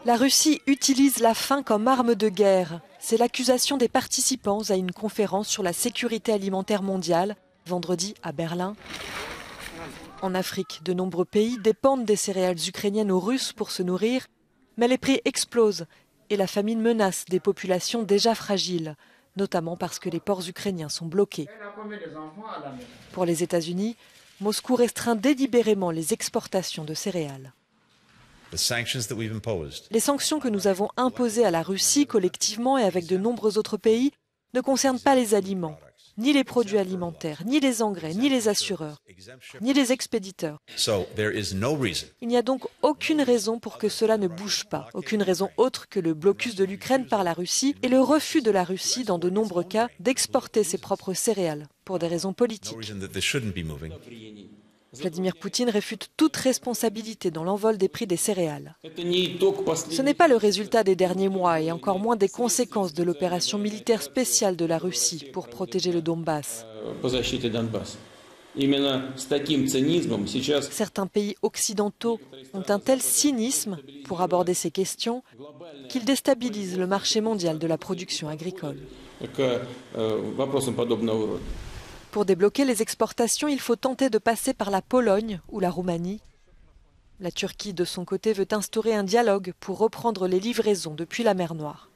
La Russie utilise la faim comme arme de guerre. C'est l'accusation des participants à une conférence sur la sécurité alimentaire mondiale, vendredi à Berlin. En Afrique, de nombreux pays dépendent des céréales ukrainiennes ou russes pour se nourrir, mais les prix explosent et la famine menace des populations déjà fragiles, notamment parce que les ports ukrainiens sont bloqués. Pour les États-Unis, Moscou restreint délibérément les exportations de céréales. Les sanctions que nous avons imposées à la Russie collectivement et avec de nombreux autres pays ne concernent pas les aliments, ni les produits alimentaires, ni les engrais, ni les assureurs, ni les expéditeurs. Il n'y a donc aucune raison pour que cela ne bouge pas, aucune raison autre que le blocus de l'Ukraine par la Russie et le refus de la Russie, dans de nombreux cas, d'exporter ses propres céréales pour des raisons politiques. Vladimir Poutine réfute toute responsabilité dans l'envol des prix des céréales. Ce n'est pas le résultat des derniers mois et encore moins des conséquences de l'opération militaire spéciale de la Russie pour protéger le Donbass. Certains pays occidentaux ont un tel cynisme pour aborder ces questions qu'ils déstabilisent le marché mondial de la production agricole. Pour débloquer les exportations, il faut tenter de passer par la Pologne ou la Roumanie. La Turquie, de son côté, veut instaurer un dialogue pour reprendre les livraisons depuis la mer Noire.